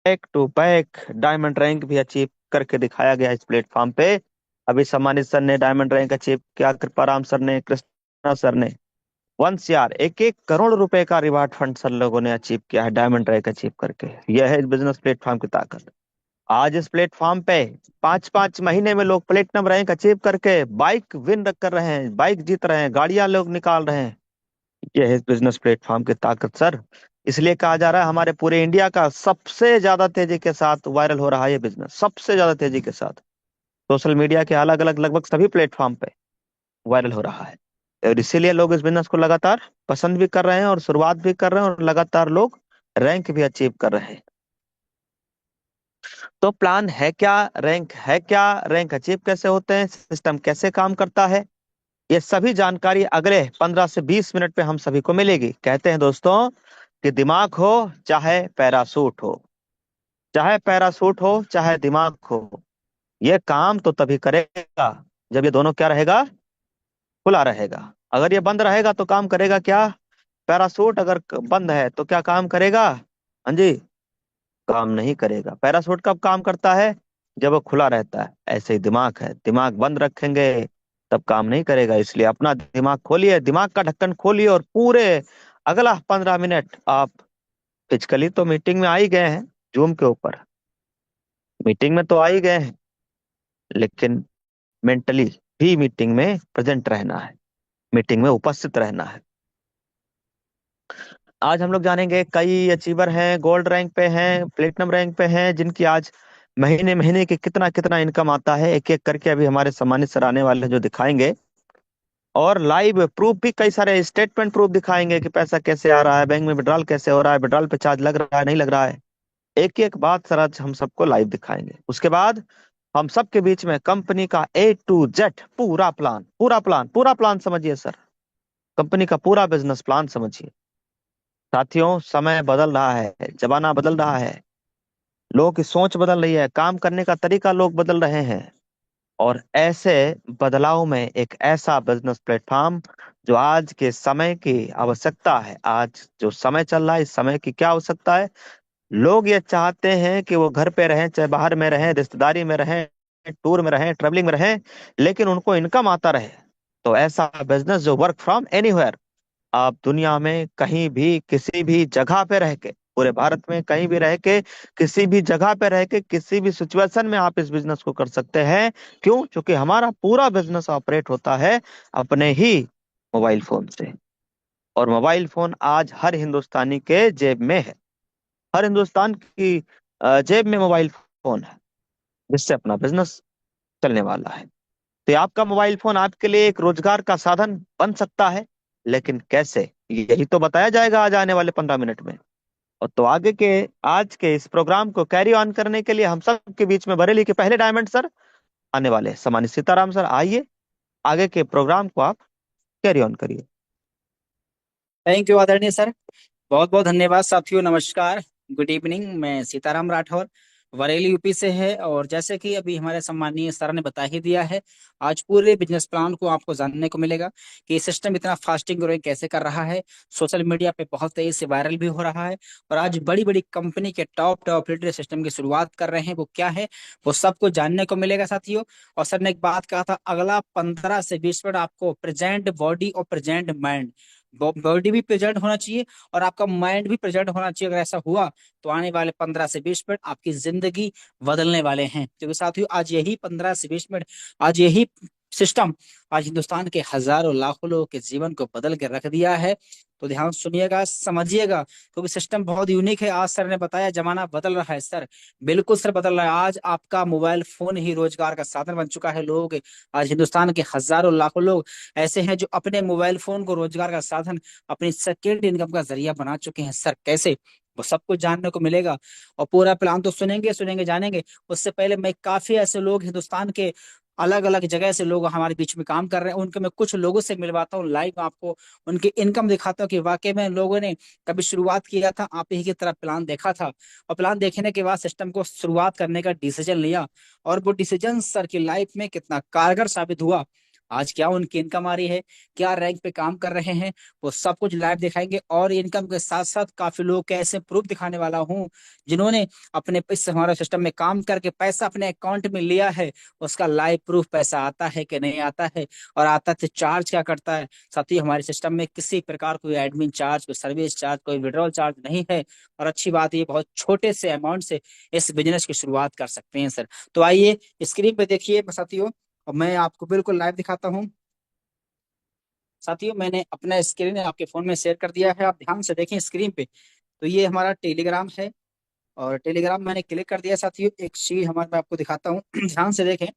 Back to back diamond rank भी achieve करके दिखाया गया इस प्लेटफॉर्म पे। अभी सम्मानित सर ने डायमंड रैंक अचीव किया, कृपाराम सर ने, कृष्णा सर ने। 1 CR 1-1 करोड़ रुपए का रिवार्ड फंड सर लोगों ने अचीव किया है डायमंड रैंक अचीव करके। यह है इस बिजनेस प्लेटफॉर्म की ताकत। आज इस प्लेटफॉर्म पे 5-5 महीने में लोग प्लेटिनम रैंक अचीव करके बाइक विन कर रहे हैं, बाइक जीत रहे हैं, गाड़ियां लोग निकाल रहे हैं। ये है इस बिजनेस प्लेटफॉर्म की ताकत सर। इसलिए कहा जा रहा है हमारे पूरे इंडिया का सबसे ज्यादा तेजी के साथ वायरल हो रहा है ये बिजनेस, सबसे ज्यादा तेजी के साथ। सोशल मीडिया के अलग अलग लगभग सभी प्लेटफॉर्म पे वायरल हो रहा है। और इसीलिए लोग इस बिजनेस को लगातार पसंद भी कर रहे हैं और शुरुआत भी कर रहे हैं और लगातार लोग रैंक भी अचीव कर रहे हैं। तो प्लान है क्या, रैंक है क्या, रैंक अचीव कैसे होते हैं, सिस्टम कैसे काम करता है, ये सभी जानकारी अगले 15 से 20 मिनट पे हम सभी को मिलेगी। कहते हैं दोस्तों कि दिमाग हो चाहे पैरासूट हो, चाहे पैरासूट हो चाहे दिमाग हो, ये काम तो तभी करेगा जब ये दोनों क्या रहेगा, खुला रहेगा। अगर ये बंद रहेगा तो काम करेगा क्या? पैरासूट अगर बंद है तो क्या काम करेगा? हाँ जी, काम नहीं करेगा। पैरासूट कब काम करता है? जब वो खुला रहता है। ऐसे ही दिमाग है, दिमाग बंद रखेंगे तब काम नहीं करेगा। इसलिए अपना दिमाग खोलिए, दिमाग का ढक्कन खोलिए और पूरे अगला 15 मिनट आप फिजिकली तो मीटिंग में आ ही गए हैं, जूम के ऊपर मीटिंग में तो आ ही गए हैं, लेकिन मेंटली भी मीटिंग में प्रेजेंट रहना है, मीटिंग में उपस्थित रहना है। आज हम लोग जानेंगे कई अचीवर हैं, गोल्ड रैंक पे हैं, प्लेटिनम रैंक पे हैं, जिनकी आज महीने महीने के कितना कितना इनकम आता है, एक एक करके अभी हमारे सम्मानित सर आने वाले हैं जो दिखाएंगे। और लाइव प्रूफ भी, कई सारे स्टेटमेंट प्रूफ दिखाएंगे कि पैसा कैसे आ रहा है, बैंक में विड्रॉल कैसे हो रहा है, विड्रॉल पे चार्ज लग रहा है नहीं लग रहा है। एक एक बात सर आज हम सबको लाइव दिखाएंगे। उसके बाद हम सबके बीच में कंपनी का A to Z पूरा प्लान, पूरा प्लान समझिए सर, कंपनी का पूरा बिजनेस प्लान समझिए। साथियों, समय बदल रहा है, जमाना बदल रहा है, लोगों की सोच बदल रही है, काम करने का तरीका लोग बदल रहे हैं। और ऐसे बदलाव में एक ऐसा बिजनेस प्लेटफॉर्म जो आज के समय की आवश्यकता है, आज जो समय चल रहा है इस समय की क्या आवश्यकता है, लोग ये चाहते हैं कि वो घर पे रहें, चाहे बाहर में रहें, रिश्तेदारी में रहें, टूर में रहें, ट्रेवलिंग में रहें, लेकिन उनको इनकम आता रहे। तो ऐसा बिजनेस जो वर्क फ्रॉम एनीवेयर, आप दुनिया में कहीं भी किसी भी जगह पे रह के, पूरे भारत में कहीं भी रह के, किसी भी जगह पे रह के, किसी भी सिचुएशन में आप इस बिजनेस को कर सकते हैं। क्यों? क्योंकि हमारा पूरा बिजनेस ऑपरेट होता है अपने ही मोबाइल फोन से। और मोबाइल फोन आज हर हिंदुस्तानी के जेब में है, हर हिंदुस्तान की जेब में मोबाइल फोन है, जिससे अपना बिजनेस चलने वाला है। तो आपका मोबाइल फोन आपके लिए एक रोजगार का साधन बन सकता है, लेकिन कैसे, यही तो बताया जाएगा आज आने वाले 15 मिनट में। और तो आगे के, आज के इस प्रोग्राम को कैरी ऑन करने के लिए हम सब के बीच में बरेली के पहले डायमंड सर आने वाले हैं, सम्मानित सीताराम सर। आइए आगे के प्रोग्राम को आप कैरी ऑन करिए। थैंक यू आदरणीय सर। बहुत बहुत धन्यवाद साथियों। नमस्कार, गुड इवनिंग। मैं सीताराम राठौर, बरेली यूपी से है। और जैसे कि अभी हमारे सम्मानीय सर ने बता ही दिया है, आज पूरे बिजनेस प्लान को आपको जानने को मिलेगा कि ये सिस्टम इतना फास्टिंग ग्रोइंग कैसे कर रहा है। सोशल मीडिया पे बहुत तेजी से वायरल भी हो रहा है और आज बड़ी बड़ी कंपनी के टॉप टॉप लीडर सिस्टम की शुरुआत कर रहे हैं। वो क्या है, वो सबको जानने को मिलेगा साथियों। और सर ने एक बात कहा था, अगला 15 से 20 मिनट आपको प्रेजेंट बॉडी और प्रेजेंट माइंड, बॉडी भी प्रेजेंट होना चाहिए और आपका माइंड भी प्रेजेंट होना चाहिए। अगर ऐसा हुआ तो आने वाले 15 से 20 मिनट आपकी जिंदगी बदलने वाले हैं। क्योंकि साथियों आज यही 15 से 20 मिनट, आज यही सिस्टम आज हिंदुस्तान के हजारों लाखों लोगों के जीवन को बदल के रख दिया है। तो ध्यान सुनिएगा, समझिएगा, क्योंकि सिस्टम बहुत यूनिक है। आज सर ने बताया जमाना बदल रहा है सर, बिल्कुल सर बदल रहा है। आज आपका मोबाइल फोन ही रोजगार का साधन बन चुका है। लोग आज हिंदुस्तान के हजारों लाखों लोग ऐसे हैं जो अपने मोबाइल फोन को रोजगार का साधन, अपनी सेकेंड इनकम का जरिया बना चुके हैं। सर कैसे, वो सब कुछ जानने को मिलेगा। और पूरा प्लान तो सुनेंगे सुनेंगे जानेंगे। उससे पहले मैं काफी ऐसे लोग हिंदुस्तान के अलग अलग जगह से लोग हमारे बीच में काम कर रहे हैं, उनके मैं कुछ लोगों से मिलवाता हूँ, लाइव आपको उनकी इनकम दिखाता हूँ कि वाकई में लोगों ने कभी शुरुआत किया था आप ही की तरह प्लान देखा था, और प्लान देखने के बाद सिस्टम को शुरुआत करने का डिसीजन लिया। और वो डिसीजन सर की लाइफ में कितना कारगर साबित हुआ, आज क्या उनकी इनकम आ रही है, क्या रैंक पे काम कर रहे हैं, वो सब कुछ लाइव दिखाएंगे। और इनकम के साथ साथ काफी लोगों के ऐसे प्रूफ दिखाने वाला हूँ जिन्होंने अपने इस हमारे सिस्टम में काम करके पैसा अपने अकाउंट में लिया है, उसका लाइव प्रूफ पैसा आता है कि नहीं आता है, और आता है तो चार्ज क्या करता है। साथ ही हमारे सिस्टम में किसी प्रकार कोई एडमिन चार्ज, कोई सर्विस चार्ज, कोई विड्रॉल चार्ज नहीं है। और अच्छी बात ये बहुत छोटे से अमाउंट से इस बिजनेस की शुरुआत कर सकते हैं सर। तो आइए स्क्रीन पे देखिए साथियों, और मैं आपको बिल्कुल लाइव दिखाता हूँ। साथियों मैंने अपना स्क्रीन आपके फोन में शेयर कर दिया है, आप ध्यान से देखें स्क्रीन पे। तो ये हमारा टेलीग्राम है, और टेलीग्राम मैंने क्लिक कर दिया साथियों। एक चीज हमारे मैं आपको दिखाता हूँ ध्यान से देखें।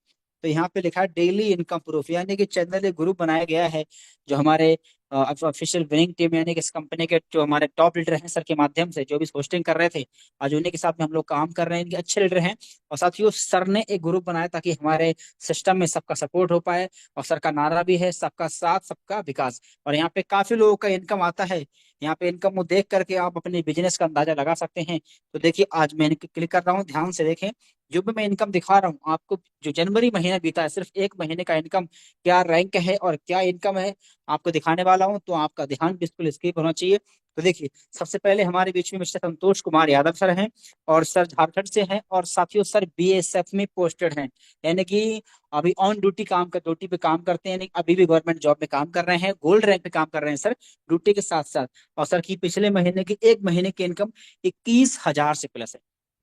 तो यहाँ पे लिखा है डेली इनकम प्रूफ, यानी कि चैनल एक ग्रुप बनाया गया है जो हमारे ऑफिशियल विनिंग टीम, यानी कि इस कंपनी के जो हमारे टॉप लीडर हैं सर के माध्यम से, जो भी होस्टिंग कर रहे थे, आज उन्हीं के साथ में हम लोग काम कर रहे हैं, इनके अच्छे लीडर हैं। और साथियों सर ने एक ग्रुप बनाया ताकि हमारे सिस्टम में सबका सपोर्ट हो पाए। और सर का नारा भी है सबका साथ सबका विकास। और यहाँ पे काफी लोगों का इनकम आता है। यहाँ पे इनकम को देख करके आप अपने बिजनेस का अंदाजा लगा सकते हैं। तो देखिए आज मैं क्लिक कर रहा हूँ, ध्यान से देखें। जो भी मैं इनकम दिखा रहा हूँ आपको, जो जनवरी महीना बीता है, सिर्फ एक महीने का इनकम क्या रैंक है और क्या इनकम है आपको दिखाने वाला हूँ। तो आपका ध्यान बिल्कुल स्क्रीन पर होना चाहिए। तो देखिए सबसे पहले हमारे बीच में मिस्टर संतोष कुमार यादव सर हैं, और सर झारखंड से हैं, और साथियों सर बीएसएफ में पोस्टेड हैं, यानी कि अभी ऑन ड्यूटी ड्यूटी पे काम करते हैं, यानी अभी भी गवर्नमेंट जॉब में काम कर रहे हैं, गोल्ड रैंक पे काम कर रहे हैं सर, ड्यूटी के साथ साथ। और सर की पिछले महीने की एक महीने की इनकम 21,000 से प्लस है।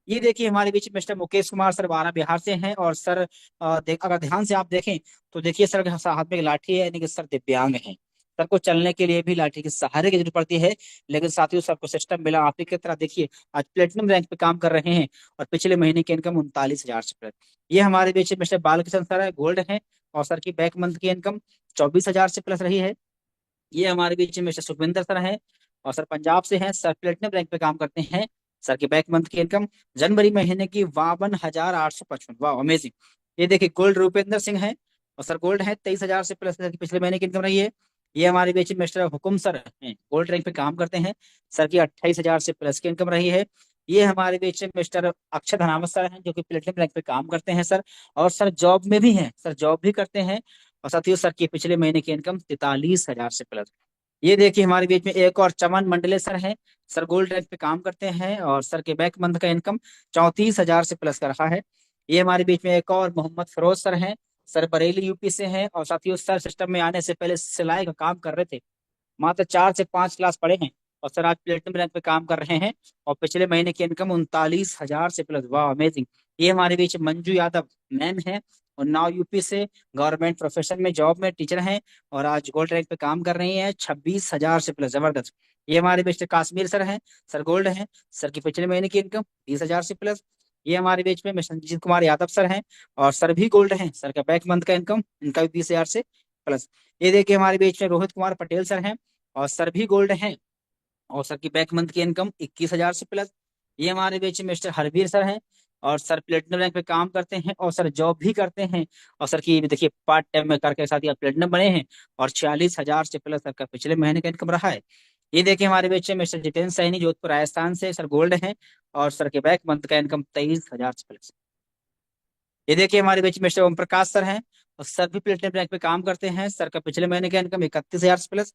ये देखिए हमारे बीच मिस्टर मुकेश कुमार सर बारह बिहार से हैं, और सर अगर ध्यान से आप देखें तो देखिए सर के हाथ में एक लाठी है, यानी कि सर दिव्यांग हैं। सर को चलने के लिए भी लाठी के सहारे की जरूरत पड़ती है, लेकिन साथियों सर को सिस्टम मिला आप ही की तरह। देखिए आज प्लेटिनम रैंक पे काम कर रहे हैं, और पिछले महीने की इनकम 39,000 से प्लस। ये हमारे बीच में मिस्टर बालकृष्ण सर है, गोल्ड है, और सर की बैक मंथ की इनकम 24,000 से प्लस रही है। ये हमारे बीच में मिस्टर सुखविंदर सर हैं, और सर पंजाब से हैं, सर प्लेटिनम रैंक पे काम करते हैं। सर की बैक मंथ की इनकम जनवरी महीने की 52,855, वाह अमेजिंग। ये देखिए गोल्ड रूपेंद्र सिंह है, और सर गोल्ड है 23,000 से प्लस सर की पिछले महीने की इनकम रही है। ये हमारे बीच में मिस्टर हुकुम सर हैं, गोल्ड रैंक पे काम करते हैं, सर की 28,000 से प्लस की इनकम रही है। ये हमारे बीच में मिस्टर अक्षय धनावत सर हैं, जो कि प्लेटिनम रैंक पे काम करते हैं सर, और सर जॉब में भी हैं, सर जॉब भी करते हैं। और साथियों सर की पिछले महीने की इनकम 43,000 से प्लस। ये देखिए हमारे बीच में एक और चमन मंडले सर हैं, सर गोल्ड रैंक पे काम करते हैं, और सर के बैक मंथ का इनकम 34,000 से प्लस का रहा है। ये हमारे बीच में एक और मोहम्मद फिरोज सर हैं, सर बरेली यूपी से हैं, और साथियों सर सिस्टम में आने से पहले सिलाई का काम कर रहे थे, मात्र 4 से 5 क्लास पढ़े हैं, और सर आज प्लेटिनम रैंक पे काम कर रहे हैं, और पिछले महीने की इनकम 39,000 से प्लस, वाह अमेजिंग। ये हमारे बीच मंजू यादव मैम है, और नाव यूपी से गवर्नमेंट प्रोफेशन में जॉब में टीचर हैं, और आज गोल्ड रैंक पे काम कर रही हैं, 26,000 से प्लस, जबरदस्त। ये हमारे बीच में काश्मीर सर हैं, सर गोल्ड हैं, सर की पिछले महीने की इनकम 20,000 से प्लस। ये हमारे बीच में मिस्टर संजीत कुमार यादव सर हैं, और सर भी गोल्ड हैं, सर का बैक मंथ का इनकम इनका भी 20,000 से प्लस। ये देखिए हमारे बीच में रोहित कुमार पटेल सर हैं, और सर भी गोल्ड हैं, और सर की बैक मंथ की इनकम 21,000 से प्लस। ये हमारे बीच में मिस्टर हरवीर सर हैं, और सर प्लेटिनम रैंक पे काम करते हैं, और सर जॉब भी करते हैं, और सर की देखिए पार्ट टाइम में करके साथ ही प्लेटिनम बने हैं, और 46,000 से प्लस सर का पिछले महीने का इनकम रहा है। ये देखिए हमारे बीच में मिस्टर जितेंद्र सैनी जोधपुर राजस्थान से, सर गोल्ड हैं, और सर के बैक मंथ का इनकम 23,000 से प्लस। ये देखिए हमारे बीच में मिस्टर ओम प्रकाश सर हैं, और सर भी प्लेटिनम रैंक पे काम करते हैं, सर का पिछले महीने का इनकम 31,000 से प्लस।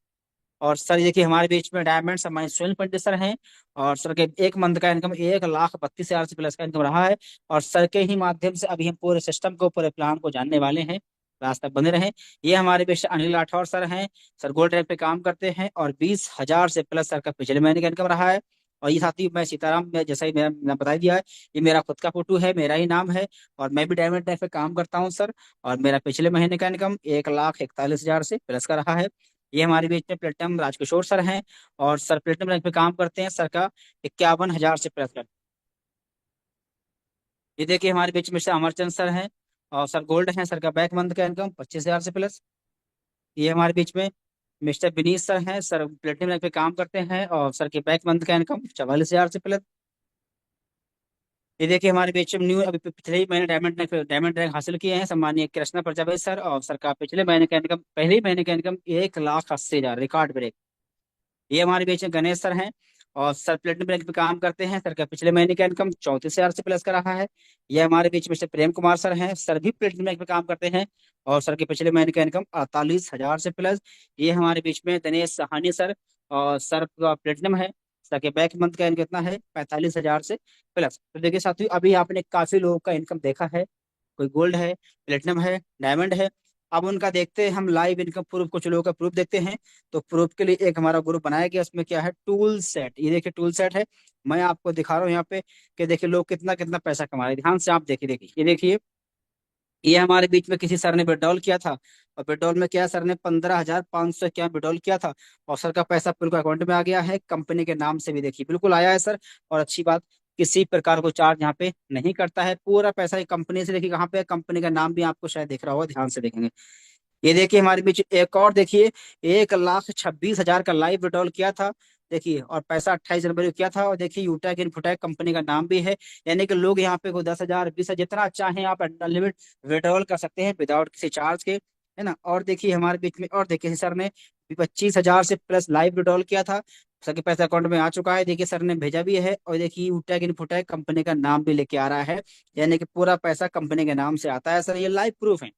और सर ये देखिए हमारे बीच में डायमंड सम्मानित सुनील पंडित सर हैं, और सर के एक मंथ का इनकम 1,32,000 से प्लस का इनकम रहा है। और सर के ही माध्यम से अभी हम पूरे सिस्टम को, पूरे प्लान को जानने वाले हैं, रास्ता बने रहे। ये हमारे बीच अनिल राठौर सर हैं, सर गोल्ड रैंक पे काम करते हैं, और 20,000 से प्लस सर का पिछले महीने का इनकम रहा है। और ये साथी मैं सीताराम, मैं जैसा ही मेरा मैंने बता दिया है, ये मेरा खुद का फोटो है, मेरा ही नाम है, और मैं भी डायमंड रैंक पे काम करता हूँ सर। और मेरा पिछले महीने का इनकम 1,41,000 से प्लस का रहा है। ये हमारे बीच में प्लेटिनम राजकिशोर सर हैं, और सर प्लेटिनम रैंक पे काम करते हैं, सर का 51,000 से प्लस का। ये देखिए हमारे बीच में मिस्टर अमरचंद सर हैं, और सर गोल्ड हैं, सर का बैक मंथ का इनकम 25,000 से प्लस। ये हमारे बीच में मिस्टर विनीत सर हैं, सर प्लेटिनम रैंक पे काम करते हैं, और सर के बैक मंथ का इनकम 44,000 से प्लस। ये देखिए हमारे बीच में न्यू अभी पिछले ही महीने डायमंड रैंक हासिल किए हैं सम्मानीय कृष्णा प्रजापति सर, और सर का पिछले महीने का इनकम, पहले ही महीने का इनकम 1,80,000, रिकॉर्ड ब्रेक। ये हमारे बीच में गणेश सर हैं, और सर प्लेटिनम रैंक पे काम करते हैं। सर का पिछले महीने का इनकम 34,000 से प्लस का रहा है। ये हमारे बीच में से प्रेम कुमार सर हैं, सर भी प्लेटिनम रैंक पे काम करते हैं और सर के पिछले महीने का इनकम 48,000 से प्लस। ये हमारे बीच में दिनेश सहानी सर, और सर का प्लेटिनम है। सर के बैक मंथ का इनकम कितना है, 45,000 से प्लस। तो देखिए साथियों, अभी आपने काफी लोगों का इनकम देखा है, कोई गोल्ड है, प्लेटिनम है, डायमंड है। अब उनका देखते हैं हम लाइव इनकम प्रूफ, कुछ लोगों का प्रूफ देखते हैं। तो प्रूफ के लिए एक हमारा ग्रुप बनाया गया, उसमें क्या है, टूल सेट। ये देखिए टूल सेट है, मैं आपको दिखा रहा हूँ यहाँ पे कि देखिए लोग कितना कितना पैसा कमा रहे हैं। ध्यान से आप देखिए, देखिए ये देखिए, ये हमारे बीच में किसी सर ने विड्रॉल किया था, और विड्रॉल में क्या, सर ने 15,500 क्या विड्रॉल किया था, और सर का पैसा बिल्कुल अकाउंट में आ गया है, कंपनी के नाम से भी देखिए बिल्कुल आया है सर। और अच्छी बात, किसी प्रकार को चार्ज यहाँ पे नहीं करता है, पूरा पैसा ये कंपनी से, देखिए कहाँ पे कंपनी का नाम भी आपको शायद दिख रहा होगा, ध्यान से देखेंगे। ये देखिए हमारे बीच एक और देखिए, 1,26,000 का लाइव विड्रॉल किया था, देखिए, और पैसा 28 जनवरी को किया था। और देखिए यूटैक इन्फोटेक कंपनी का नाम भी है। यानी कि लोग यहाँ पे को 10,000 20,000 जितना चाहें आप अनलिमिटेड विड्रॉल कर सकते हैं विदाउट किसी चार्ज के, है ना। और देखिए हमारे बीच में, और देखिए सर ने 25,000 से प्लस लाइव विड्रॉल किया था, सर के पैसा अकाउंट में आ चुका है, देखिए सर ने भेजा भी है। और देखिए यूटैक इन्फोटेक कंपनी का नाम भी लेके आ रहा है, यानी कि पूरा पैसा कंपनी के नाम से आता है सर, ये लाइव प्रूफ है।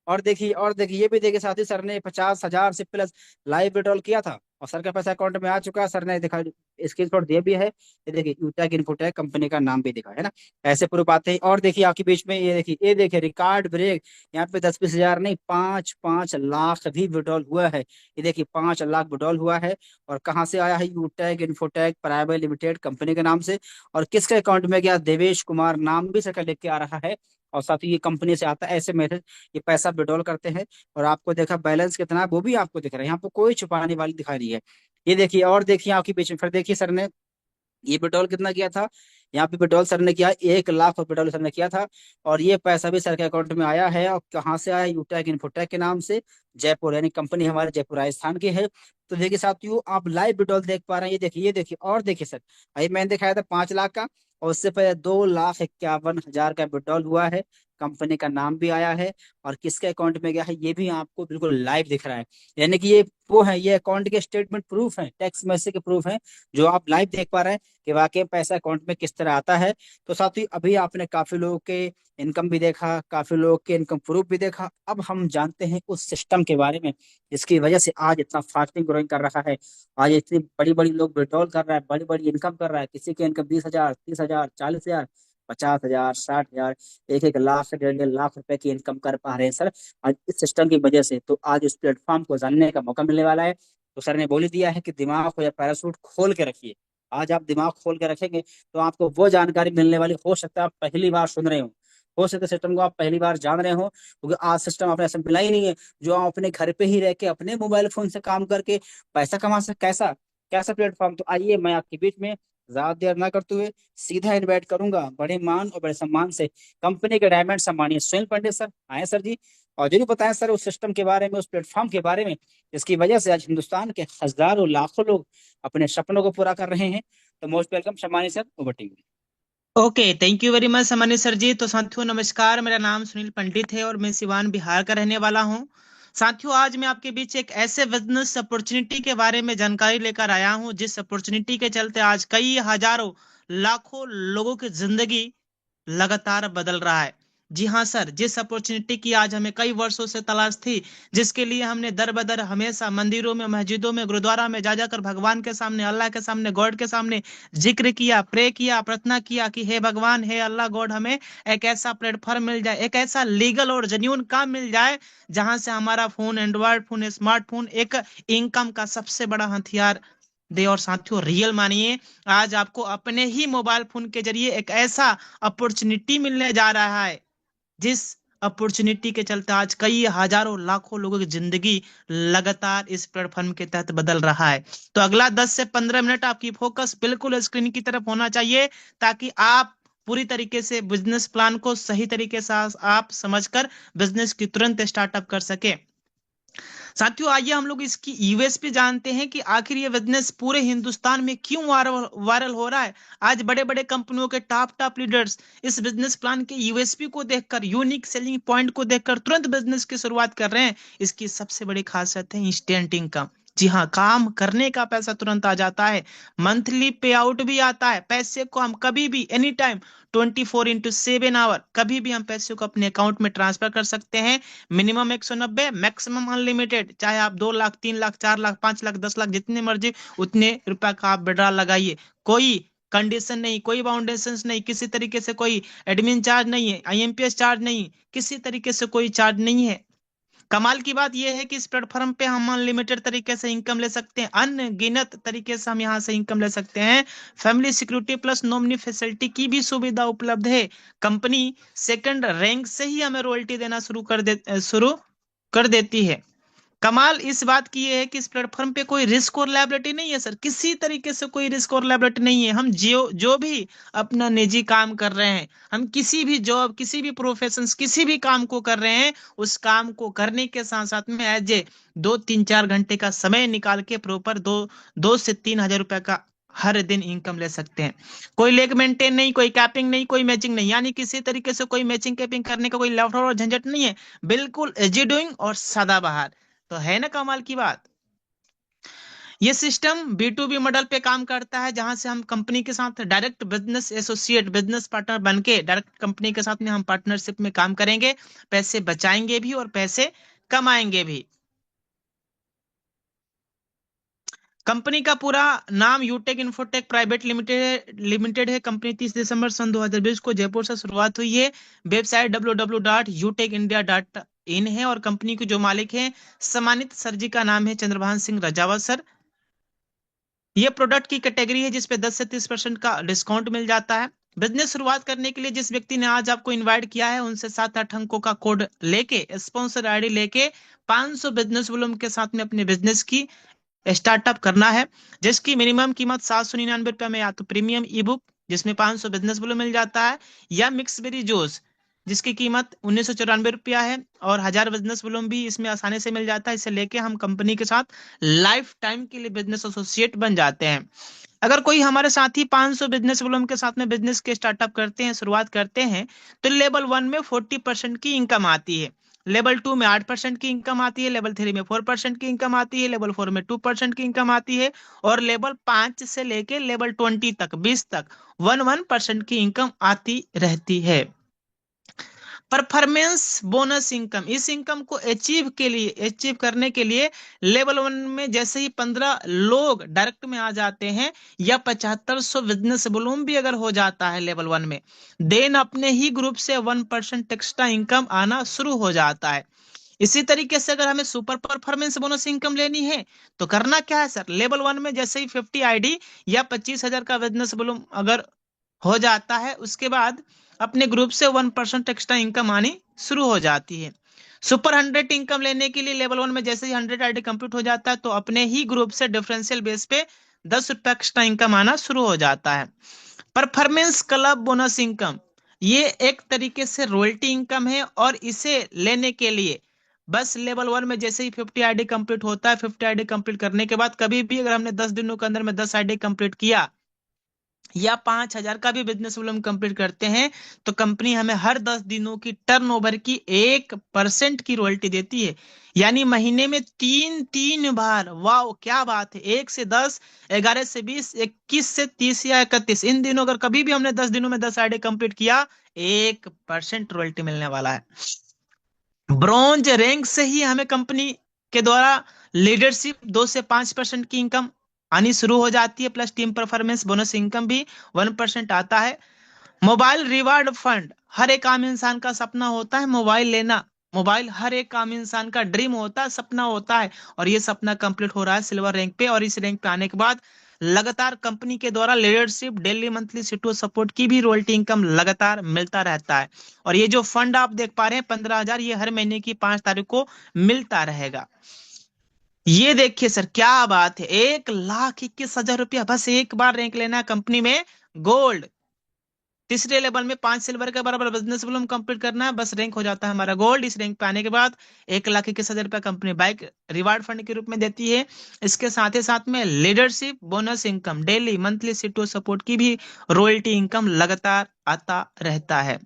और देखिए ये भी देखिए साथी, सर ने 50,000 से प्लस लाइव विड्रॉल किया था, और सर का पैसा अकाउंट में आ चुका है, सर ने दिखा, स्क्रीनशॉट दिया भी है। ये देखिए यूटेक इन्फोटेक कंपनी का नाम भी दिखा है ना। ऐसे प्रूफ आते हैं। और देखिए आपके बीच में ये देखिए रिकॉर्ड ब्रेक, यहाँ पे 10-20 हजार नहीं, 5-5 लाख भी विड्रॉल हुआ है। ये देखिए 5 लाख विड्रॉल हुआ है। और कहाँ से आया है, यूटेक इन्फोटेक प्राइवेट लिमिटेड कंपनी के नाम से। और किसके अकाउंट में गया, देवेश कुमार नाम भी सर का लिख के आ रहा है, और साथ ही ये कंपनी से आता है। ऐसे मेथड ये पैसा विड्रॉल करते हैं। और आपको देखा बैलेंस कितना है वो भी आपको दिख रहा है, यहाँ पे कोई छुपाने वाली दिखाई रही है। ये देखिए, और देखिए आपके बीच में फिर देखिए सर ने ये पेट्रोल कितना किया था, यहाँ पे पेट्रोल सर ने किया 1 लाख, और पेट्रोल सर ने किया था। और ये पैसा भी सर के अकाउंट में आया है, और कहाँ से आया, यूटेक इन्फोटेक के नाम से, जयपुर, यानी कंपनी हमारे जयपुर राजस्थान की है। तो देखिए साथियों, आप लाइव पेट्रोल देख पा रहे हैं, ये देखिए और देखिए सर, अभी मैंने दिखाया था 5 लाख का, और उससे पहले 2,51,000 का पेट्रोल हुआ है, कंपनी का नाम भी आया है, और किसके अकाउंट में गया है ये भी आपको बिल्कुल लाइव दिख रहा है। यानी कि ये वो है, ये अकाउंट के स्टेटमेंट प्रूफ है, टैक्स मैसेज के प्रूफ है, जो आप लाइव देख पा रहे हैं कि वाकई पैसा अकाउंट में किस तरह आता है। तो साथ ही अभी आपने काफी लोगों के इनकम भी देखा, काफी लोगों के इनकम प्रूफ भी देखा। अब हम जानते हैं उस सिस्टम के बारे में जिसकी वजह से आज इतना फास्टिंग ग्रोइंग कर रहा है। आज इतनी बड़ी बड़ी लोग विड्रॉल कर रहा है, बड़ी बड़ी इनकम कर रहा है, किसी की इनकम 20,000 30,000 40,000 50,000 60,000, 1-1 लाख से 1.5 लाख रुपए की इनकम कर पा रहे हैं सर, आज इस सिस्टम की वजह से। तो आज इस प्लेटफॉर्म को जानने का मौका मिलने वाला है। तो सर ने बोल ही दिया है कि दिमाग हो या पैरासूट खोल के रखिए। आज आप दिमाग खोल के रखेंगे तो आपको वो जानकारी मिलने वाली, हो सकता है आप पहली बार सुन रहे हो सकता है सिस्टम को आप पहली बार जान रहे हो, क्योंकि आज सिस्टम आपने ऐसा मिला ही नहीं है जो आप अपने घर पे ही रह के अपने मोबाइल फोन से काम करके पैसा कमा सके। कैसा कैसा प्लेटफॉर्म। तो आइए मैं आपके बीच में ज्यादा देर ना करते हुए सीधा इनवाइट करूंगा बड़े मान और बड़े सम्मान से कंपनी के डायमंड सम्मानीय सुनील पंडित सर, आए सर जी। और जरूर बताएं सर उस सिस्टम के बारे में, उस प्लेटफॉर्म के बारे में, जिसकी वजह से आज हिंदुस्तान के हजारों लाखों लोग अपने सपनों को पूरा कर रहे हैं। तो मोस्ट वेलकम सम्मानित sir, over to you. Okay, thank you very much सामान्य सर जी। तो साथियों नमस्कार, मेरा नाम सुनील पंडित है और मैं सिवान बिहार का रहने वाला हूँ। साथियों आज मैं आपके बीच एक ऐसे बिजनेस अपॉर्चुनिटी के बारे में जानकारी लेकर आया हूँ जिस अपॉर्चुनिटी के चलते आज कई हजारों लाखों लोगों की जिंदगी लगातार बदल रहा है। जी हाँ सर, जिस अपॉर्चुनिटी की आज हमें कई वर्षों से तलाश थी, जिसके लिए हमने दर बदर हमेशा मंदिरों में, मस्जिदों में, गुरुद्वारा में जा जाकर भगवान के सामने, अल्लाह के सामने, गॉड के सामने जिक्र किया, प्रे किया, प्रार्थना किया कि हे भगवान, हे अल्लाह, गॉड, हमें एक ऐसा प्लेटफॉर्म मिल जाए, एक ऐसा लीगल और जेन्युइन काम मिल जाए जहां से हमारा फोन, एंड्रॉयड फोन, स्मार्टफोन एक इनकम का सबसे बड़ा हथियार दे। और साथियों रियल मानिए, आज आपको अपने ही मोबाइल फोन के जरिए एक ऐसा अपॉर्चुनिटी मिलने जा रहा है जिस अपॉर्चुनिटी के चलते आज कई हजारों लाखों लोगों की जिंदगी लगातार इस प्लेटफॉर्म के तहत बदल रहा है। तो अगला 10 से 15 मिनट आपकी फोकस बिल्कुल स्क्रीन की तरफ होना चाहिए, ताकि आप पूरी तरीके से बिजनेस प्लान को सही तरीके से आप समझकर बिजनेस की तुरंत स्टार्टअप कर सके। साथियों आइए हम लोग इसकी यूएसपी जानते हैं कि आखिर ये बिजनेस पूरे हिंदुस्तान में क्यों वायरल हो रहा है। आज बड़े बड़े कंपनियों के टॉप टॉप लीडर्स इस बिजनेस प्लान के यूएसपी को देखकर, यूनिक सेलिंग पॉइंट को देखकर तुरंत बिजनेस की शुरुआत कर रहे हैं। इसकी सबसे बड़ी खासियत है इंस्टेंट इनकम। जी हाँ, काम करने का पैसा तुरंत आ जाता है, मंथली पे आउट भी आता है। पैसे को हम कभी भी एनी टाइम 24x7 आवर कभी भी हम पैसे को अपने अकाउंट में ट्रांसफर कर सकते हैं। मिनिमम 190, मैक्सिमम अनलिमिटेड, चाहे आप 2 लाख, 3 लाख, 4 लाख, 5 लाख, 10 लाख, जितने मर्जी उतने रुपए का आप विड्रॉल लगाइए। कोई कंडीशन नहीं, कोई बाउंडेशंस नहीं, किसी तरीके से कोई एडमिन चार्ज नहीं है, आईएमपीएस चार्ज नहीं, किसी तरीके से कोई चार्ज नहीं है। कमाल की बात यह है कि इस प्लेटफॉर्म पे हम अनलिमिटेड तरीके से इनकम ले सकते हैं, अनगिनत तरीके से हम यहाँ से इनकम ले सकते हैं। Family security plus nominee facility की भी सुविधा उपलब्ध है। कंपनी सेकंड रैंक से ही हमें रॉयल्टी देना शुरू कर देती है। कमाल इस बात की ये है कि इस प्लेटफॉर्म पे कोई रिस्क और लायबिलिटी नहीं है सर, किसी तरीके से कोई रिस्क और लायबिलिटी नहीं है। हम जो जो भी अपना निजी काम कर रहे हैं, हम किसी भी जॉब, किसी भी प्रोफेशन, किसी भी काम को कर रहे हैं, उस काम को करने के साथ साथ में एज ए 2-3-4 घंटे का समय निकाल के प्रॉपर 2 से 3 हजार रुपए का हर दिन इनकम ले सकते हैं। कोई लेग मेंटेन नहीं, कोई कैपिंग नहीं, कोई मैचिंग नहीं, यानी किसी तरीके से कोई मैचिंग कैपिंग करने का कोई लफड़ा और झंझट नहीं है। बिल्कुल इजी डूइंग और सदाबहार। तो है ना कमाल की बात। ये सिस्टम B2B मॉडल पे काम करता है, जहां से हम कंपनी के साथ direct business associate, business partner बन के डायरेक्ट कंपनी के साथ में हम पार्टनरशिप में काम करेंगे, पैसे बचाएंगे भी और पैसे कमाएंगे भी। कंपनी का पूरा नाम यूटेक इन्फोटेक प्राइवेट लिमिटेड लिमिटेड है। कंपनी 30 दिसंबर सन 2020 को जयपुर से शुरुआत हुई है। वेबसाइट www.utekindia.in है और कंपनी के जो मालिक हैं, सम्मानित सर जी का नाम है चंद्रभान सिंह रजावत सर। ये प्रोडक्ट की कैटेगरी है जिसपे 10 से 30% का डिस्काउंट मिल जाता है। बिजनेस शुरुआत करने के लिए जिस व्यक्ति ने आज आपको इनवाइट किया है, उनसे 7-8 अंकों का कोड लेके, स्पॉन्सर आईडी लेके 500 बिजनेस वॉल्यूम के साथ में अपने बिजनेस की स्टार्टअप करना है, जिसकी मिनिमम कीमत 799 रुपये में या तो प्रीमियम ई बुक जिसमें 500 बिजनेस वॉल्यूम मिल जाता है, या मिक्सबेरी जूस जिसकी कीमत 1994 रुपया है, और 1000 बिजनेस वॉल्यूम भी इसमें आसानी से मिल जाता है। इसे लेके हम कंपनी के साथ लाइफ टाइम के लिए बिजनेस एसोसिएट बन जाते हैं। अगर कोई हमारे साथी 500 बिजनेस वॉल्यूम के साथ में बिजनेस के स्टार्टअप करते हैं, शुरुआत करते हैं, तो लेवल 1 में 40% की इनकम आती है, लेवल 2 में 8% की इनकम आती है, लेवल 3 में 4% की इनकम आती है, लेवल 4 में 2% की इनकम आती है, और लेवल 5 से लेके लेवल 20 तक, 20 तक 1% की इनकम आती रहती है। परफॉर्मेंस बोनस इनकम, इस इनकम को अचीव करने के लिए लेवल 1 में जैसे ही 15 लोग डायरेक्ट में आ जाते हैं, या 7500 बिजनेस वॉल्यूम भी अगर हो जाता है लेवल 1 में, देन अपने ही ग्रुप से 1% एक्स्ट्रा इनकम आना शुरू हो जाता है। इसी तरीके से अगर हमें सुपर परफॉर्मेंस बोनस इनकम लेनी है, तो करना क्या है सर, लेवल 1 में जैसे ही 50 आईडी या 25,000 का बिजनेस वॉल्यूम अगर हो जाता है, उसके बाद अपने ग्रुप से 1% एक्स्ट्रा इनकम आनी शुरू हो जाती है। सुपर 100 इनकम लेने के लिए लेवल 1 में जैसे ही 100 आईडी कंप्लीट हो जाता है, तो अपने ही ग्रुप से डिफरेंशियल बेस पे 10 रुपए एक्स्ट्रा इनकम आना शुरू हो जाता है। परफॉर्मेंस क्लब बोनस इनकम, ये एक तरीके से रॉयल्टी इनकम है, और इसे लेने के लिए बस लेवल 1 में जैसे ही 50 आईडी कंप्लीट होता है, 50 आईडी कंप्लीट करने के बाद कभी भी अगर हमने 10 दिनों के अंदर में 10 आईडी कंप्लीट किया, या 5,000 का भी बिजनेस वॉल्यूम कंप्लीट करते हैं, तो कंपनी हमें हर 10 दिनों की टर्नओवर की 1% की रॉयल्टी देती है। यानी महीने में 3 बार, वाह क्या बात है, 1 से 10, 11 से 20, 21 से 30 या 31, इन दिनों अगर कभी भी हमने 10 दिनों में 10 आईडी कंप्लीट किया, 1% रॉयल्टी मिलने वाला है। ब्रॉन्ज रैंक से ही हमें कंपनी के द्वारा लीडरशिप 2 से 5% की इनकम आनी शुरू हो जाती है, plus team performance bonus income भी 1% आता है। मोबाइल रिवार्ड फंड, हर एक आम इंसान का सपना होता है मोबाइल लेना, मोबाइल हर एक आम इंसान का ड्रीम होता है, सपना होता है, और ये सपना कंप्लीट हो रहा है सिल्वर रैंक पे। और इस रैंक पे आने के बाद लगातार कंपनी के द्वारा लीडरशिप, डेली मंथली सीटू सपोर्ट की भी रॉयल्टी इनकम लगातार मिलता रहता है। और ये जो फंड आप देख पा रहे हैं 15,000, ये हर महीने की 5 तारीख को मिलता रहेगा। ये देखिए सर क्या बात है, 1,21,000 रुपया बस एक बार रैंक लेना है कंपनी में गोल्ड। तीसरे लेवल में 5 सिल्वर के बराबर बिजनेस वॉल्यूम कंप्लीट करना है, बस रैंक हो जाता है हमारा गोल्ड। इस रैंक पे आने के बाद 1,21,000 रुपया कंपनी बाइक रिवार्ड फंड के रूप में देती है। इसके साथ ही साथ में leadership, bonus income, daily monthly सीटू सपोर्ट की भी रॉयल्टी इनकम लगातार आता रहता है।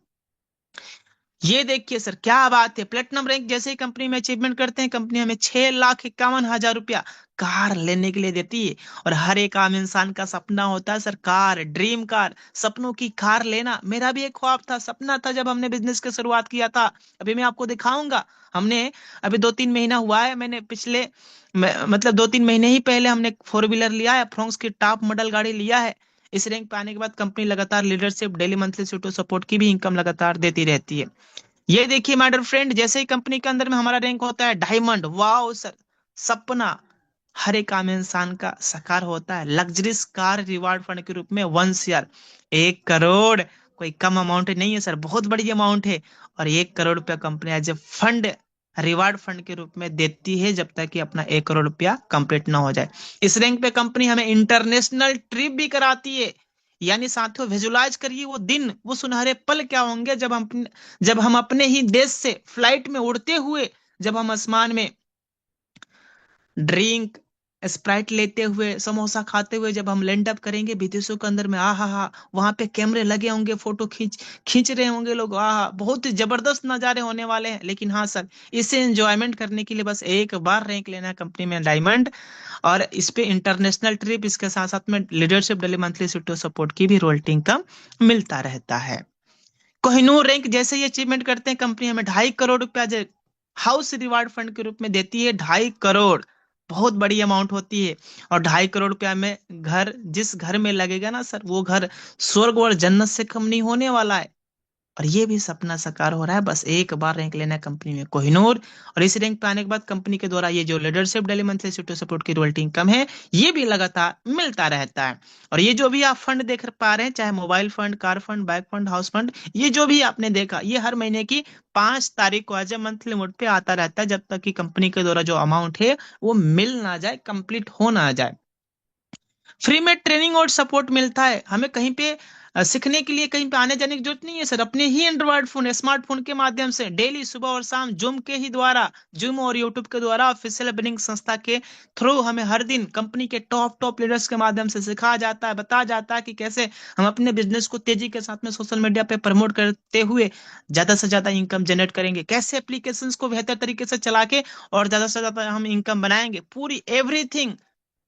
ये देखिए सर, क्या बात है, प्लेटिनम रैंक जैसे ही कंपनी में अचीवमेंट करते हैं, कंपनी हमें 6,51,000 रुपया कार लेने के लिए देती है। और हर एक आम इंसान का सपना होता है सर, कार, ड्रीम कार, सपनों की कार लेना। मेरा भी एक ख्वाब था, सपना था जब हमने बिजनेस की शुरुआत किया था। अभी मैं आपको दिखाऊंगा। हमने अभी 2-3 महीना हुआ है, मैंने मतलब 2-3 महीने ही पहले हमने 4 व्हीलर लिया है, फ्रोंक्स की टॉप मॉडल गाड़ी लिया है। इस रैंक पे आने के बाद कंपनी लगातार लीडरशिप, डेली मंथली सीटो सपोर्ट की भी इनकम लगातार देती रहती है। ये देखिए माय डियर फ्रेंड, जैसे ही कंपनी के अंदर में हमारा रैंक होता है डायमंड, वाओ सर, सपना हर एक आम इंसान का साकार होता है। लग्जरीज कार रिवार्ड फंड के रूप में 1 CR, 1 करोड़, कोई कम अमाउंट नहीं है सर, बहुत बड़ी अमाउंट है। और 1 करोड़ रुपया company as a fund, reward fund के रूप में देती है, जब तक कि अपना 1 करोड़ रुपया कंप्लीट ना हो जाए। इस रैंक पे कंपनी हमें इंटरनेशनल ट्रिप भी कराती है। यानी साथियों, विजुलाइज करिए वो दिन, वो सुनहरे पल क्या होंगे जब हम अपने ही देश से फ्लाइट में उड़ते हुए, जब हम आसमान में ड्रिंक, स्प्राइट लेते हुए, समोसा खाते हुए जब हम लैंड अप करेंगे विदेशों के अंदर में, आ हा हा, वहां पे कैमरे लगे होंगे, फोटो खींच खींच रहे होंगे लोग, आ हा, बहुत ही जबरदस्त नजारे होने वाले हैं। लेकिन हाँ सर, इसे एंजॉयमेंट करने के लिए बस एक बार रैंक लेना है कंपनी में डायमंड। और इस पे इंटरनेशनल ट्रिप, इसके साथ साथ में लीडरशिप, डेली मंथली सीटो सपोर्ट की भी रॉयल्टी इनकम मिलता रहता है। कोहिनूर रैंक जैसे ही अचीवमेंट करते हैं, कंपनी हमें 2.5 करोड़ रुपया हाउस रिवार्ड फंड के रूप में देती है। 2.5 करोड़ बहुत बड़ी अमाउंट होती है। और 2.5 करोड़ रुपया में घर, जिस घर में लगेगा ना सर, वो घर स्वर्ग और जन्नत से कम नहीं होने वाला है। और ये भी सपना साकार हो रहा है, बस एक बार रैंक लेना है कंपनी में कोहिनूर। और इस रैंक पे आने के बाद कंपनी के द्वारा ये जो लीडरशिप, डेली मंथली सीटो सपोर्ट की रॉयल्टी इनकम है, ये भी लगातार मिलता रहता है। और ये जो भी आप फंड देख पा रहे हैं, चाहे mobile fund, car fund, bike fund, house fund, ये जो भी आपने देखा, ये हर महीने की 5 तारीख को एज ए मंथली मोड पे आता रहता है, जब तक कि कंपनी के द्वारा जो अमाउंट है वो मिल ना जाए, कंप्लीट हो ना जाए। फ्री में ट्रेनिंग और सपोर्ट मिलता है हमें, कहीं पे सीखने के लिए कहीं पे आने जाने की जरूरत नहीं है सर। अपने ही एंड्रॉयड फोन, स्मार्टफोन के माध्यम से डेली सुबह और शाम जूम के ही द्वारा, जूम और यूट्यूब के द्वारा, ऑफिशियल बिलिंग संस्था के थ्रू हमें हर दिन कंपनी के टॉप टॉप लीडर्स के माध्यम से सिखाया जाता है, बताया जाता है कि कैसे हम अपने बिजनेस को तेजी के साथ में सोशल मीडिया पे प्रमोट करते हुए ज्यादा से ज्यादा इनकम जनरेट करेंगे, कैसे एप्लीकेशंस को बेहतर तरीके से चला के और ज्यादा से ज्यादा हम इनकम बनाएंगे। पूरी everything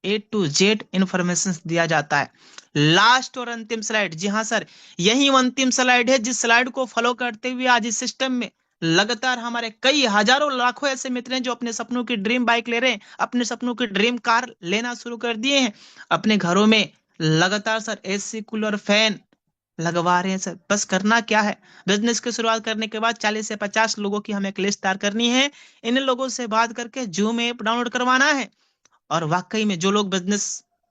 A to Z information दिया जाता है। लास्ट और अंतिम स्लाइड, जी हाँ सर, यही वो अंतिम स्लाइड है जिस स्लाइड को फॉलो करते हुए आज इस सिस्टम में लगातार हमारे कई हजारों लाखों ऐसे मित्र हैं जो अपने सपनों की ड्रीम बाइक ले रहे हैं, अपने सपनों की ड्रीम कार लेना शुरू कर दिए हैं। अपने घरों में लगातार सर AC, कूलर, फैन लगवा रहे हैं सर। बस करना क्या है, बिजनेस की शुरुआत करने के बाद 40 से 50 लोगों की हमें एक लिस्ट तैयार करनी है। इन लोगों से बात करके जूम ऐप डाउनलोड करवाना है। और वाकई में जो लोग बिजनेस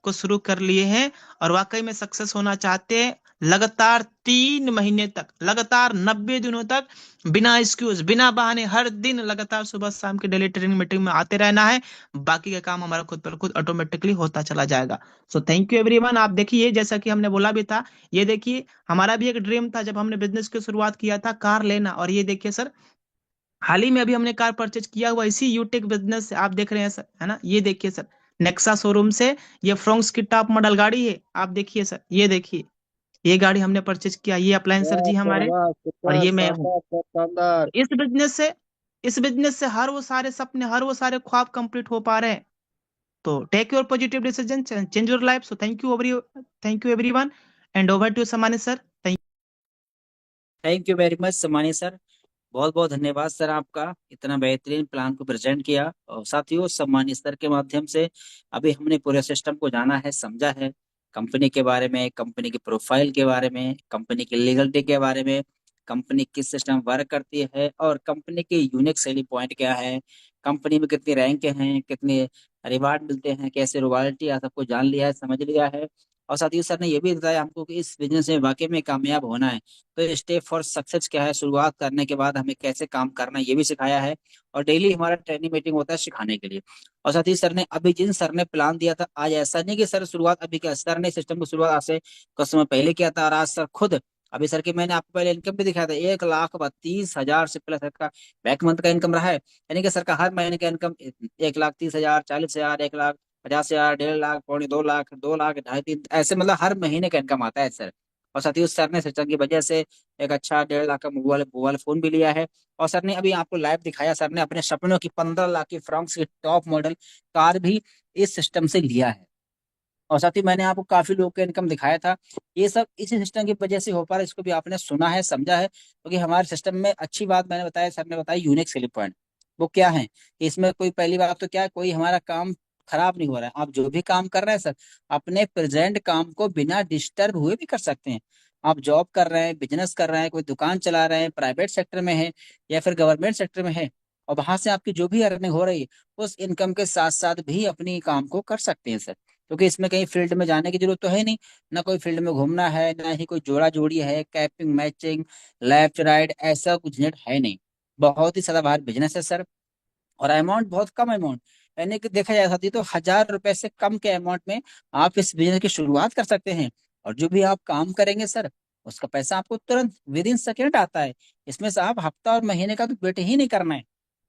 को शुरू कर लिए हैं और वाकई में सक्सेस होना चाहते हैं, लगातार 3 महीने तक, लगातार 90 दिनों तक, बिना एक्सक्यूज, बिना बहाने, हर दिन लगातार सुबह शाम की डेली ट्रेनिंग मीटिंग में आते रहना है। बाकी का काम हमारा खुद पर खुद ऑटोमेटिकली होता चला जाएगा। सो थैंक यू एवरीवन। आप देखिए, जैसा कि हमने बोला भी था, ये देखिए हमारा भी एक ड्रीम था जब हमने बिजनेस की शुरुआत किया था, कार लेना। और ये देखिए सर, हाल ही में अभी हमने कार परचेज किया हुआ इसी यूटेक बिजनेस से, आप देख रहे हैं सर, है ना, ये देखिए सर, नेक्सा शोरूम से। ये फ्रोंक्स की टॉप मॉडल गाड़ी है, आप देखिए सर, ये देखिए, ये गाड़ी हमने परचेज किया, ये अप्लायंस सर वाह जी क्या हमारे। बात, और सुपर ये मैं हूँ। शानदार सर, शानदार। इस बिजनेस से हर वो सारे सपने, हर वो सारे ख्वाब कंप्लीट हो पा रहे हैं। तो take your positive decision, change your life. So thank you everyone, and over to Samani sir. Thank you very much Samani sir. बहुत बहुत धन्यवाद सर, आपका इतना बेहतरीन प्लान को प्रेजेंट किया। और साथियों, सम्मानीय स्तर के माध्यम से अभी हमने पूरे सिस्टम को जाना है, समझा है, कंपनी के बारे में, कंपनी की प्रोफाइल के बारे में, कंपनी की लीगलिटी के बारे में, कंपनी किस सिस्टम वर्क करती है और कंपनी के यूनिक सेलिंग पॉइंट क्या है, कंपनी में कितनी रैंक हैं, कितने रिवार्ड मिलते हैं, कैसे रॉयल्टी, आप सबको जान लिया है, समझ लिया है। और साथ ही सर ने ये भी बताया हमको कि इस बिजनेस में वाकई में कामयाब होना है तो स्टेप फॉर सक्सेस क्या है, शुरुआत करने के बाद हमें कैसे काम करना है, ये भी सिखाया है। और डेली हमारा ट्रेनिंग मीटिंग होता है सिखाने के लिए। और साथ ही सर ने अभी जिन सर ने प्लान दिया था, आज ऐसा नहीं कि सर शुरुआत अभी क्या, सर ने सिस्टम की शुरुआत आज से कुछ समय पहले किया था और आज सर खुद, अभी सर की मैंने आपको पहले इनकम भी दिखाया था, 1,32,000 से प्लस का बैक मंथ का इनकम रहा है। यानी कि सर का हर महीने का इनकम 1,30,000, 40,000, 1,50,000, 1.5 लाख, पौने 2 लाख, 2 लाख, ढाई तीन, ऐसे मतलब हर महीने का इनकम आता है सर। और साथ ही उस सर ने सिस्टम की वजह से एक अच्छा 1.5 लाख का मोबाइल मोबाइल फोन भी लिया है। और सर ने अभी आपको लाइव दिखाया, सर ने अपने सपनों की 15 लाख की फ्रांस की टॉप मॉडल कार भी इस सिस्टम से लिया है। और साथ ही मैंने आपको काफी लोग का इनकम दिखाया था। ये सब इसी सिस्टम की वजह से हो पा रहा है, इसको भी आपने सुना है, समझा है, क्योंकि हमारे सिस्टम में अच्छी बात मैंने बताया, सर ने बताया यूनिक सेलिंग पॉइंट। वो क्या है कि इसमें कोई, पहली बात तो क्या है, कोई हमारा काम खराब नहीं हो रहा है। आप जो भी काम कर रहे हैं सर, अपने प्रेजेंट काम को बिना डिस्टर्ब हुए भी कर सकते हैं। आप जॉब कर रहे हैं, बिजनेस कर रहे हैं, कोई दुकान चला रहे हैं, प्राइवेट सेक्टर में है या फिर गवर्नमेंट सेक्टर में है, और वहां से आपकी जो भी अर्निंग हो रही है, उस इनकम के साथ साथ भी अपनी काम को कर सकते हैं सर। क्योंकि इसमें कहीं फील्ड में जाने की जरूरत तो है नहीं, ना कोई फील्ड में घूमना है, ना ही कोई जोड़ा जोड़ी है, कैपिंग मैचिंग लेफ्ट राइट, ऐसा कुछ नेट है नहीं। बहुत ही सदाबहार बिजनेस है सर। और अमाउंट बहुत कम अमाउंट, यानी कि देखा जा सकती है तो 1,000 रुपए से कम के अमाउंट में आप इस बिजनेस की शुरुआत कर सकते हैं। और जो भी आप काम करेंगे सर, उसका पैसा आपको तुरंत विद इन सेकेंड आता है। इसमें से आप हफ्ता और महीने का तो वेट ही नहीं करना है,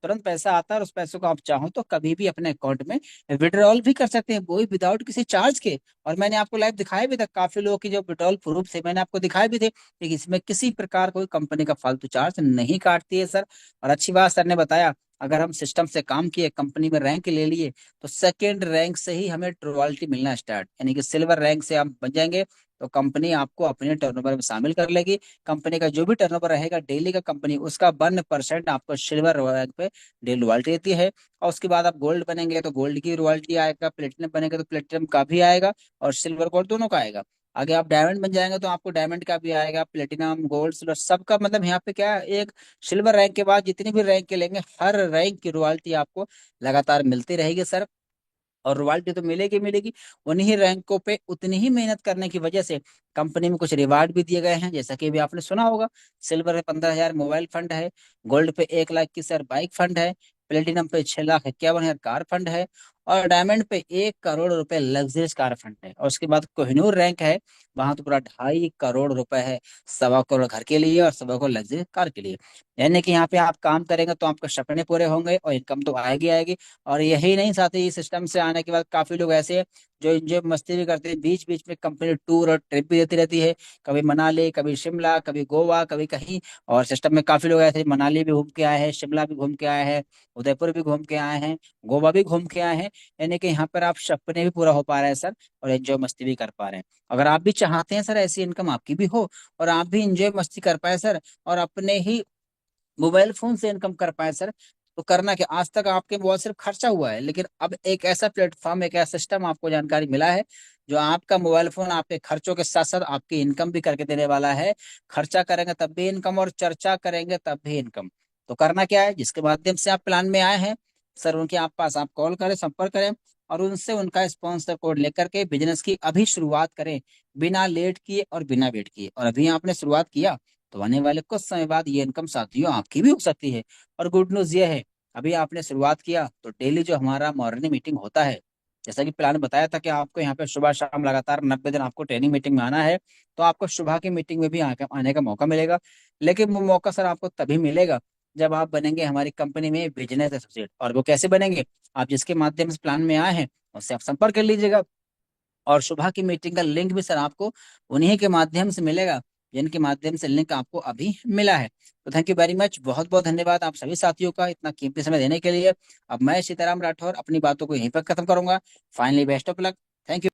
तुरंत पैसा आता है। और उस पैसे को आप चाहो तो कभी भी अपने अकाउंट में विड्रॉल भी कर सकते हैं, वो भी विदाउट किसी चार्ज के। और मैंने आपको लाइव दिखाया भी था, काफी लोगों की जो विड्रॉल प्रूफ थे मैंने आपको दिखाए भी थे, लेकिन इसमें किसी प्रकार कोई कंपनी का फालतू चार्ज नहीं काटती है सर। और अच्छी बात सर ने बताया, अगर हम सिस्टम से काम किए, कंपनी में रैंक ले लिए, तो सेकेंड रैंक से ही हमें रॉयल्टी मिलना स्टार्ट, यानी कि सिल्वर रैंक से हम बन जाएंगे तो कंपनी आपको अपने टर्नओवर में शामिल कर लेगी। कंपनी का जो भी टर्नओवर रहेगा डेली का, कंपनी उसका 1% आपको सिल्वर रैंक पे डेली रॉयल्टी देती है। और उसके बाद आप गोल्ड बनेंगे तो गोल्ड की रॉयल्टी आएगा, प्लेटिनम बनेंगे तो प्लेटिनम का भी आएगा, और सिल्वर गोल्ड दोनों का आएगा। आगे आप डायमंड बन जाएंगे तो आपको डायमंड का भी आएगा, प्लेटिनम गोल्ड सिल्वर सबका। मतलब यहाँ पे क्या है, एक सिल्वर रैंक के बाद जितनी भी रैंक के लेंगे, हर रैंक की रॉयल्टी आपको लगातार मिलती रहेगी सर। और रॉयल्टी तो मिलेगी मिलेगी, उन्हीं रैंकों पे उतनी ही मेहनत करने की वजह से कंपनी में कुछ रिवार्ड भी दिए गए हैं, जैसा कि अभी आपने सुना होगा। सिल्वर पे 15,000 मोबाइल फंड है, गोल्ड पे 1 लाख की सर बाइक फंड है, प्लेटिनम पे 6,51,000 कार फंड है, और डायमंड पे 1 करोड़ रुपए लग्जरीज कार फंड है। और उसके बाद कोहिनूर रैंक है, वहां तो पूरा 2.5 करोड़ रुपए है, 1.25 करोड़ घर के लिए और 1.25 करोड़ लग्जरी कार के लिए। यानी कि यहाँ पे आप काम करेंगे तो आपके सपने पूरे होंगे और इनकम तो आएगी आएगी। और यही नहीं, साथ ही इस सिस्टम से आने के बाद काफी लोग ऐसे हैं जो एंजॉय मस्ती भी करते हैं, बीच बीच में कंपनी टूर और ट्रिप भी देती रहती है, कभी मनाली, कभी शिमला, कभी गोवा, कभी कहीं। और सिस्टम में काफी लोग ऐसे मनाली भी घूम के आए हैं, शिमला भी घूम के आए हैं, उदयपुर भी घूम के आए हैं, गोवा भी घूम के आए हैं। यानी कि यहाँ पर आप सपने भी पूरा हो पा रहे हैं सर, और एंजॉय मस्ती भी कर पा रहे हैं। अगर आप भी चाहते हैं सर ऐसी इनकम आपकी भी हो, और आप भी इंजॉय मस्ती कर पाए सर, और अपने ही मोबाइल फोन से इनकम कर पाए सर, तो करना कि आज तक आपके मोबाइल सिर्फ खर्चा हुआ है, लेकिन अब एक ऐसा प्लेटफॉर्म, एक ऐसा सिस्टम आपको जानकारी मिला है जो आपका मोबाइल फोन आपके खर्चों के साथ साथ आपकी इनकम भी करके देने वाला है। खर्चा करेंगे तब भी इनकम, और चर्चा करेंगे तब भी इनकम। तो करना क्या है, जिसके माध्यम से आप प्लान में आए हैं सर, उनके आप पास आप कॉल करें, संपर्क करें, और उनसे उनका स्पॉन्सर कोड लेकर के बिजनेस की अभी शुरुआत करें, बिना लेट किए और बिना वेट किए। और अभी आपने शुरुआत किया तो आने वाले कुछ समय बाद ये इनकम साथियों आपकी भी हो सकती है। और गुड न्यूज ये है, अभी आपने शुरुआत किया तो डेली जो हमारा मॉर्निंग मीटिंग होता है, जैसा कि प्लान बताया था कि आपको यहाँ पे सुबह शाम लगातार 90 दिन आपको ट्रेनिंग मीटिंग में आना है, तो आपको सुबह की मीटिंग में भी आने का मौका मिलेगा। लेकिन वो मौका सर आपको तभी मिलेगा जब आप बनेंगे हमारी कंपनी में बिजनेस एसोसिएट। और वो कैसे बनेंगे, आप जिसके माध्यम से प्लान में आए हैं उससे आप संपर्क कर लीजिएगा। और सुबह की मीटिंग का लिंक भी सर आपको उन्हीं के माध्यम से मिलेगा, जिनके माध्यम से लिंक आपको अभी मिला है। तो थैंक यू वेरी मच, बहुत बहुत धन्यवाद आप सभी साथियों का इतना कीमती समय देने के लिए। अब मैं सीताराम राठौर अपनी बातों को यहीं पर खत्म करूंगा। Finally best of luck. Thank you.